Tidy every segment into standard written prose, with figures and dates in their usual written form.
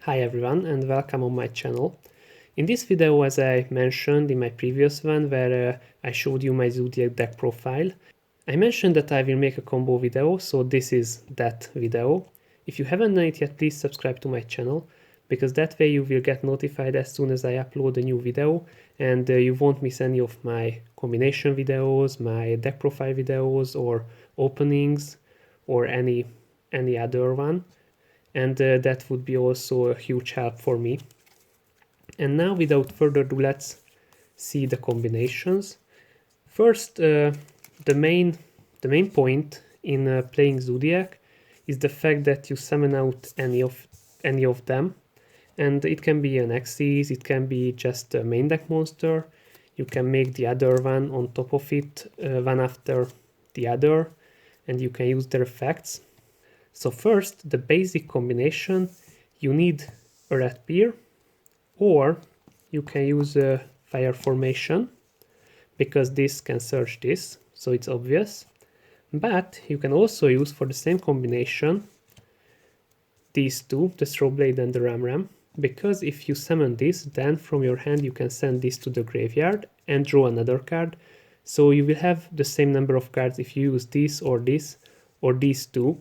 Hi everyone and welcome on my channel. In this video, as I mentioned in my previous one where I showed you my Zoodiac deck profile, I mentioned that I will make a combo video, so this is that video. If you haven't done it yet, please subscribe to my channel, because that way you will get notified as soon as I upload a new video and you won't miss any of my combination videos, my deck profile videos or openings or any other one. And that would be also a huge help for me. And now, without further ado, let's see the combinations. First, the main point in playing Zoodiac is the fact that you summon out any of them, and it can be an Axis, it can be just a main deck monster. You can make the other one on top of it, one after the other, and you can use their effects. So first, the basic combination, you need a red peer, or you can use a fire formation, because this can search this, so it's obvious. But you can also use, for the same combination, these two, the Straw Blade and the Ram, because if you summon this, then from your hand you can send this to the graveyard and draw another card. So you will have the same number of cards if you use this or these two.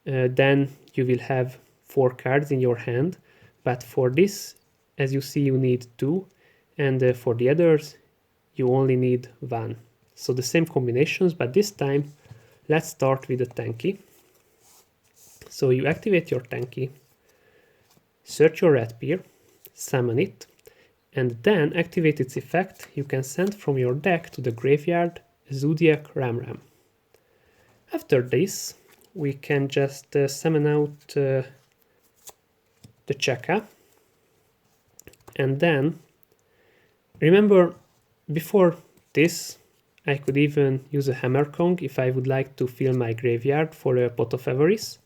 Then you will have 4 cards in your hand, but for this, as you see, you need 2, and for the others you only need 1. So the same combinations, but this time let's start with the Tanky. So you activate your Tanky, search your red peer, summon it, and then activate its effect. You can send from your deck to the graveyard Zoodiac Ram. After this, we can just summon out the Chaka, and then remember, before this I could even use a Hammer Kong if I would like to fill my graveyard for a Pot of Avarice.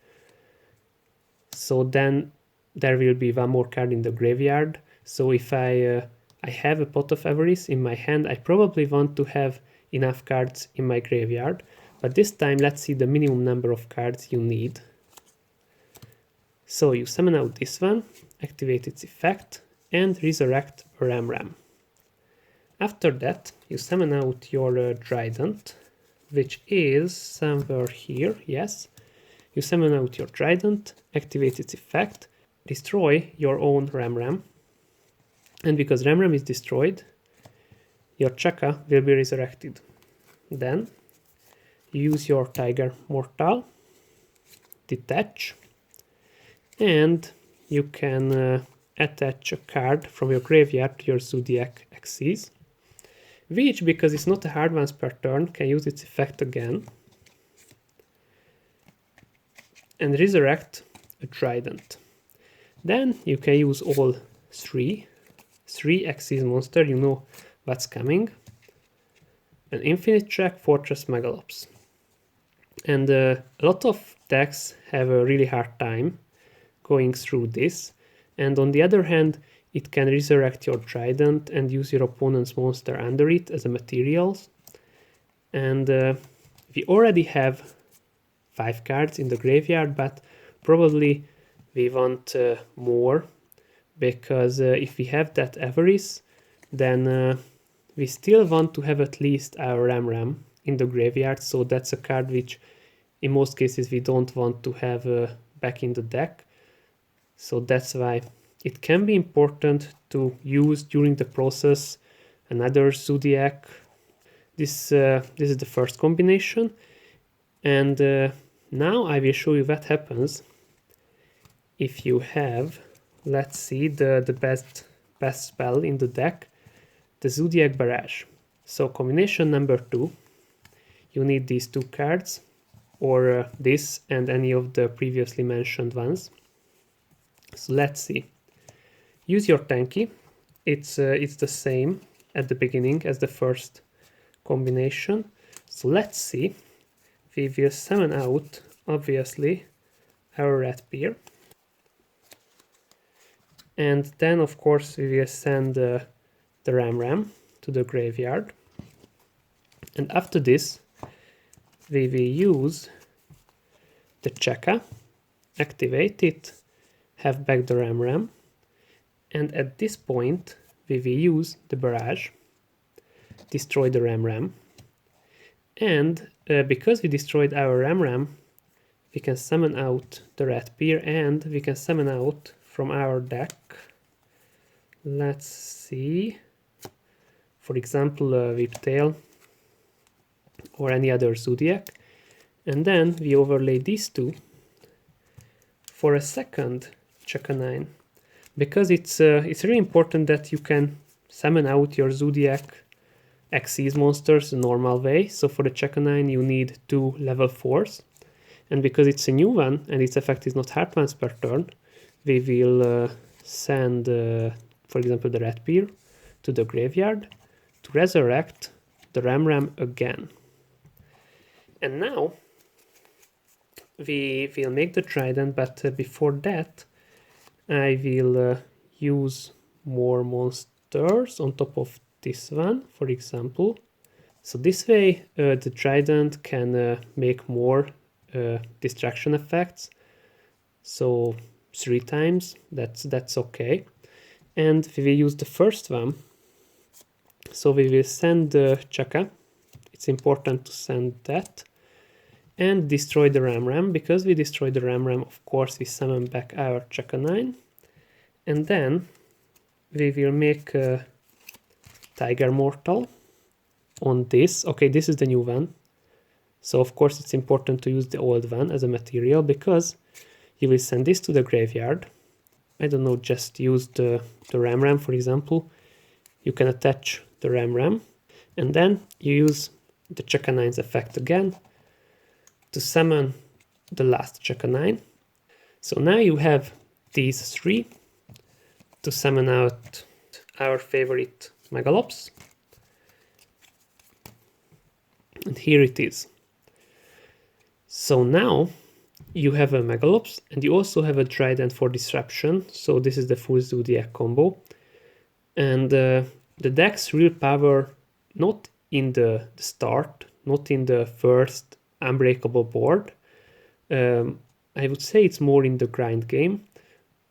So then there will be one more card in the graveyard. So if I have a Pot of Avarice in my hand, I probably want to have enough cards in my graveyard. But this time, let's see the minimum number of cards you need. So you summon out this one, activate its effect, and resurrect Ram. After that, you summon out your Drident, which is somewhere here, yes. You summon out your Drident, activate its effect, destroy your own Ram. And because Ram is destroyed, your Chaka will be resurrected. Then use your tigermortar, detach, and you can attach a card from your graveyard to your Zoodiac Axis, which, because it's not a hard once per turn, can use its effect again and resurrect a Trident. Then you can use all three Axis monster, you know what's coming. An Infinite Track, Fortress, Megalops. And a lot of decks have a really hard time going through this. And on the other hand, it can resurrect your Trident and use your opponent's monster under it as a materials. And we already have 5 cards in the graveyard, but probably we want more, because if we have that Avarice, then we still want to have at least our Ram in the graveyard, so that's a card which in most cases we don't want to have back in the deck. So that's why it can be important to use during the process another Zoodiac. This is the first combination, and now I will show you what happens if you have, let's see, the best spell in the deck, the Zoodiac Barrage. So combination number 2, you need these 2 cards, or this and any of the previously mentioned ones. So let's see. Use your Tanky. It's the same at the beginning as the first combination. So let's see. We will summon out, obviously, our red peer. And then, of course, we will send the Ram to the graveyard. And after this, we will use the Chaka, activate it, have back the ram, and at this point we will use the barrage, destroy the ram, and because we destroyed our ram, we can summon out the red peer, and we can summon out from our deck, let's see, for example Whiptail or any other Zoodiac, and then we overlay these two for a second Chakanine, because it's really important that you can summon out your Zoodiac Xyz monsters the normal way. So for the Chakanine you need 2 level 4s, and because it's a new one and its effect is not hard once per turn, we will send for example the red peer to the graveyard to resurrect the ram again. And now we will make the trident, but before that I will use more monsters on top of this one, for example. So this way the trident can make more distraction effects, so 3 times, that's okay. And we will use the first one, so we will send the Chaka, it's important to send that, and destroy the ram, because we destroy the ram, of course we summon back our Chakanine, and then we will make a tigermortar on this. Okay, this is the new one, so of course it's important to use the old one as a material, because you will send this to the graveyard. I don't know, just use the ram, for example. You can attach the ram, and then you use the Chakanine's effect again to summon the last Chakanine. So now you have these 3 to summon out our favorite Megalops. And here it is. So now you have a Megalops, and you also have a Drident for disruption. So this is the full Zoodiac combo. And the deck's real power, not in the start, not in the first unbreakable board. I would say it's more in the grind game,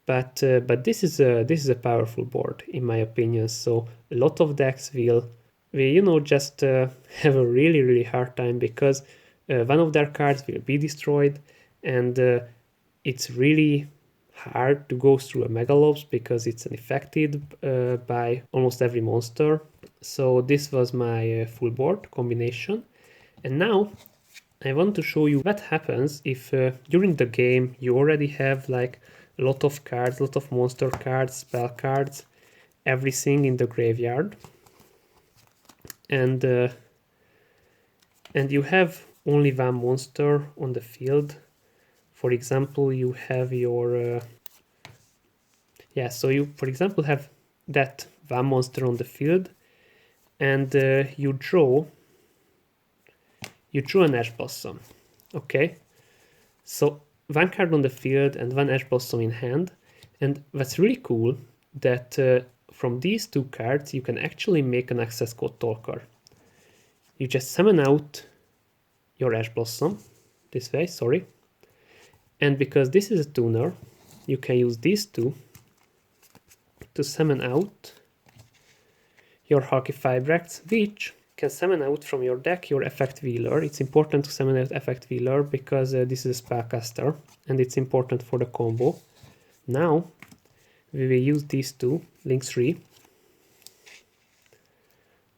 but this is a powerful board in my opinion. So a lot of decks will just have a really hard time, because one of their cards will be destroyed, and it's really hard to go through a Megalops because it's affected by almost every monster. So this was my full board combination, and now I want to show you what happens if during the game you already have like a lot of cards, a lot of monster cards, spell cards, everything in the graveyard, and you have only one monster on the field. For example, you have your so you for example have that one monster on the field, and you draw an Ash Blossom. Okay, so one card on the field and one Ash Blossom in hand, and what's really cool that from these 2 cards you can actually make an access code talker. You just summon out your Ash Blossom this way, sorry, and because this is a tuner, you can use these 2 to summon out your Hockey Fibrax, which can summon out from your deck your Effect Wheeler. It's important to summon out Effect Wheeler because this is a spellcaster and it's important for the combo. Now we will use these 2, Link 3,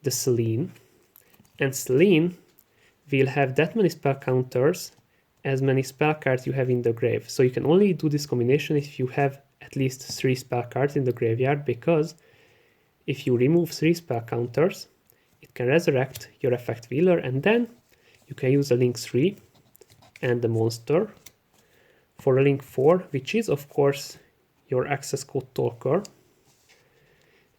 the Selene, and Selene will have that many spell counters as many spell cards you have in the grave. So you can only do this combination if you have at least 3 spell cards in the graveyard, because if you remove 3 spell counters, it can resurrect your Effect Wheeler, and then you can use a Link 3 and the monster for a Link 4, which is of course your access code talker,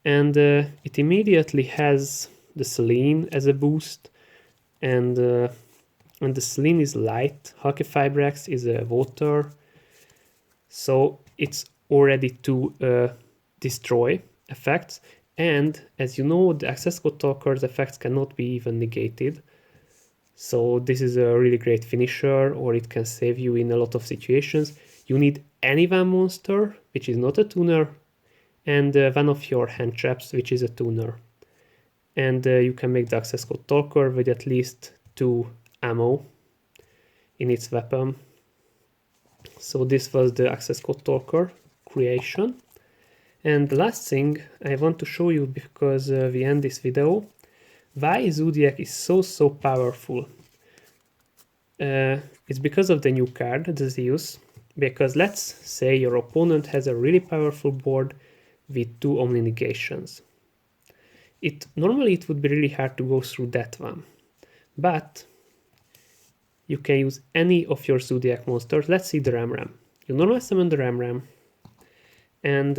and it immediately has the Selene as a boost, and the Selene is light, Hockey Fibrax is a water, so it's already 2 destroy effects. And as you know, the access code talker's effects cannot be even negated. So this is a really great finisher, or it can save you in a lot of situations. You need any one monster, which is not a tuner, and one of your hand traps, which is a tuner. And you can make the access code talker with at least 2 ammo in its weapon. So this was the access code talker creation. And the last thing I want to show you, because we end this video, why Zoodiac is so powerful. It's because of the new card, the Zeus. Because let's say your opponent has a really powerful board with 2 Omni negations. Normally it would be really hard to go through that one, but you can use any of your Zoodiac monsters. Let's see the Ram. You normally summon the Ram, and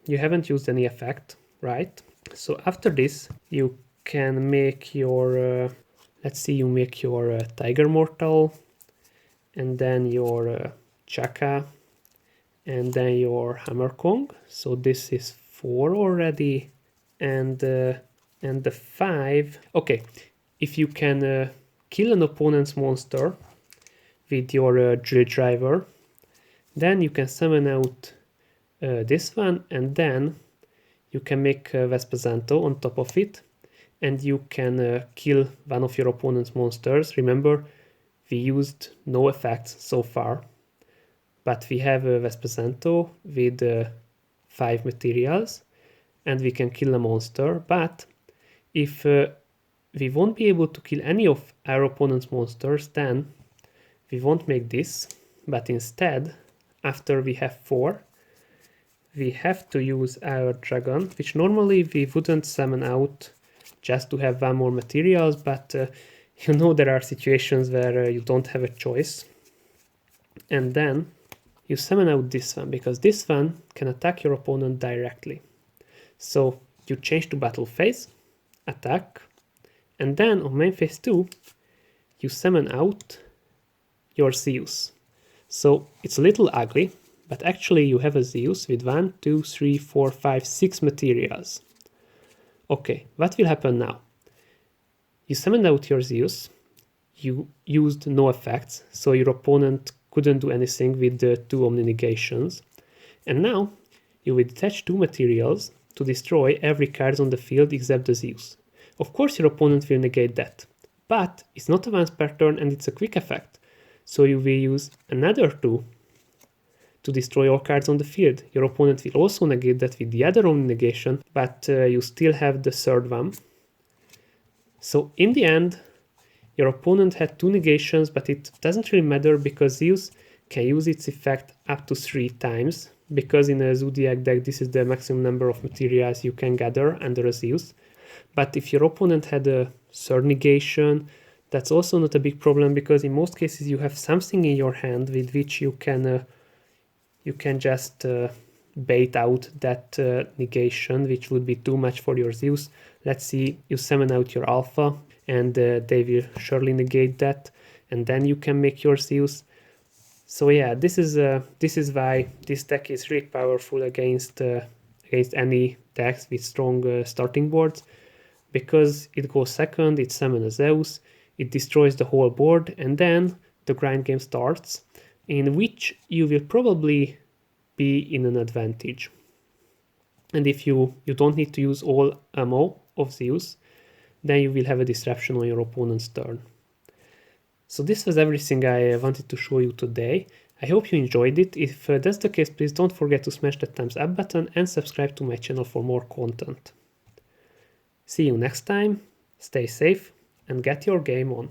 you haven't used any effect, right? So after this, you can make your, let's see, you make your tigermortar, and then your Chaka, and then your Hammer Kong. So this is 4 already. And the 5, okay, if you can kill an opponent's monster with your drill driver, then you can summon out this one, and then you can make Vespazanto on top of it, and you can kill one of your opponent's monsters. Remember, we used no effects so far, but we have a Vespazanto with 5 materials, and we can kill a monster. But if we won't be able to kill any of our opponent's monsters, then we won't make this, but instead, after we have 4, we have to use our dragon, which normally we wouldn't summon out just to have 1 more materials, but you know, there are situations where you don't have a choice. And then you summon out this one, because this one can attack your opponent directly. So you change to battle phase, attack, and then on main phase 2, you summon out your Zeus. So it's a little ugly, but actually you have a Zeus with 1, 2, 3, 4, 5, 6 materials. Okay, what will happen now? You summoned out your Zeus, you used no effects, so your opponent couldn't do anything with the 2 Omni negations, and now you will detach 2 materials to destroy every card on the field except the Zeus. Of course your opponent will negate that, but it's not a once per turn and it's a quick effect, so you will use another 2 to destroy all cards on the field. Your opponent will also negate that with the other Omni negation, but you still have the 3rd one. So in the end, your opponent had 2 negations, but it doesn't really matter because Zeus can use its effect up to 3 times, because in a Zoodiac deck this is the maximum number of materials you can gather under a Zeus. But if your opponent had a 3rd negation, that's also not a big problem, because in most cases you have something in your hand with which you can just bait out that negation, which would be too much for your Zeus. Let's see, you summon out your Alpha, and they will surely negate that, and then you can make your Zeus. So yeah, this is why this deck is really powerful against any decks with strong starting boards, because it goes second, it summons a Zeus, it destroys the whole board, and then the grind game starts, in which you will probably be in an advantage. And if you don't need to use all ammo of Zeus, then you will have a disruption on your opponent's turn. So this was everything I wanted to show you today. I hope you enjoyed it. If that's the case, please don't forget to smash that thumbs up button and subscribe to my channel for more content. See you next time, stay safe, and get your game on.